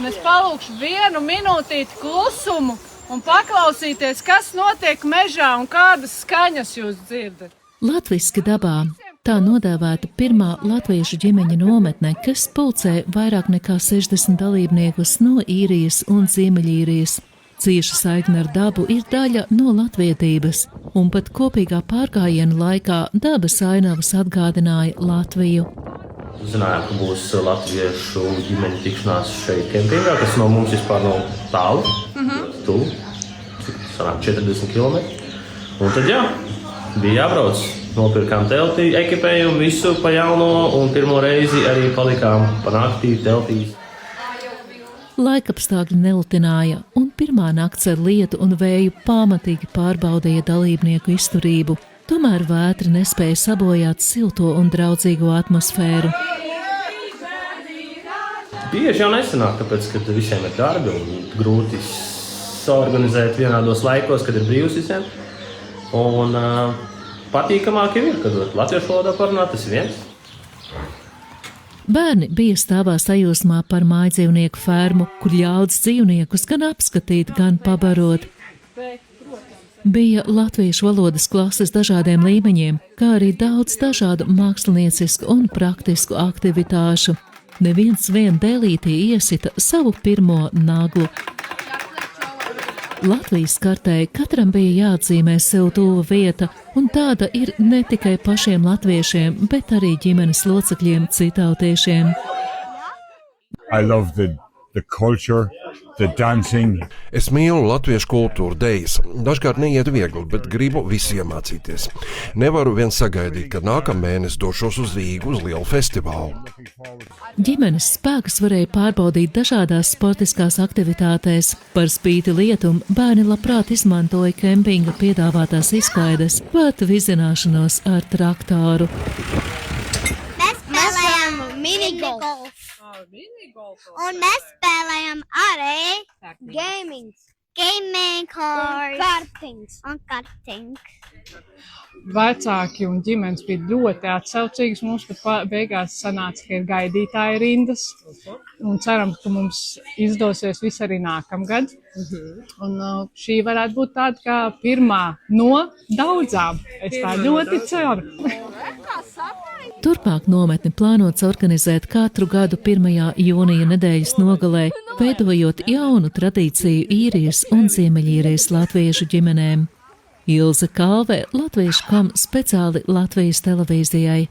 Un es palūkšu 1 minūtīti klusumu un paklausīties, kas notiek mežā un kādas skaņas jūs dzirdat. Latviski dabā. Tā nodēvēta pirmā latviešu ģimeņa nometne, kas pulcē vairāk nekā 60 dalībniekus no Īrijas un Ziemeļīrijas. Cieša saikne ar dabu ir daļa no latvietības, un pat kopīgā pārgājiena laikā dabas ainavas atgādināja Latviju. Zinājām, ka būs latviešu ģimeņu tikšanās šeit kempingā, kas no mums vispār nav tālu, tuvu, sanāk 40 km. Un tad bija jābrauc. Nopirkām teltī, ekipējumu, visu pa jauno, un pirmo reizi arī palikām pa naktī teltīs. Laikapstākļi nelutināja, un pirmā nakts ar lietu un vēju pamatīgi pārbaudīja dalībnieku izturību. Tomēr vētra nespēja sabojāt silto un draudzīgo atmosfēru. Bieži jau nesanāk, tāpēc, ka visiem ir darbi un grūti saorganizēt vienādos laikos, kad ir brīvs visiem. Un patīkamāk ir, kad latviešu valodā parunāt, tas viens. Bērni bija stāvā sajūsmā par mājdzīvnieku fermu, kur ļauts dzīvniekus gan apskatīt, gan pabarot. Bija latviešu valodas klases dažādiem līmeņiem, kā arī daudz dažādu māksliniecisku un praktisku aktivitāšu. Neviens vien dēlītī iesita savu pirmo naglu. Latvijas kartē katram bija jāatzīmē sev tuva vieta, un tāda ir ne tikai pašiem latviešiem, bet arī ģimenes locekļiem citautiešiem. I love the culture, the dancing. Es mīlu latviešu kultūru, dejas. Dažkārt neiet viegli, bet gribu visiem mācīties. Nevaru vien sagaidīt, ka nākamēnes došos uz Rīgu uz lielu festivālu. Ģimenes spēkus varēja pārbaudīt dažādās sportiskās aktivitātēs. Par spīti lietum bērni labprāt izmantoja kempinga piedāvātās izklaides, pat vizināšanos ar traktoru. Mēs spēlējam minigolfu. Un mēs spēlējam arī gaming un kartings. Vecāki un ģimenes bija ļoti atsaucīgas. Mums pat beigās sanāca, ka ir gaidītāji rindas. Un ceram, ka mums izdosies viss arī nākamgad. Un šī varētu būt tāda kā pirmā no daudzām. Es tā ļoti ceru. Turpmāk nometni plānots organizēt katru gadu 1. jūnija nedēļas nogalē, veidojot jaunu tradīciju Īrijas un Ziemeļīrijas latviešu ģimenēm. Ilze Kalve, Latviešu.com, speciāli Latvijas televīzijai.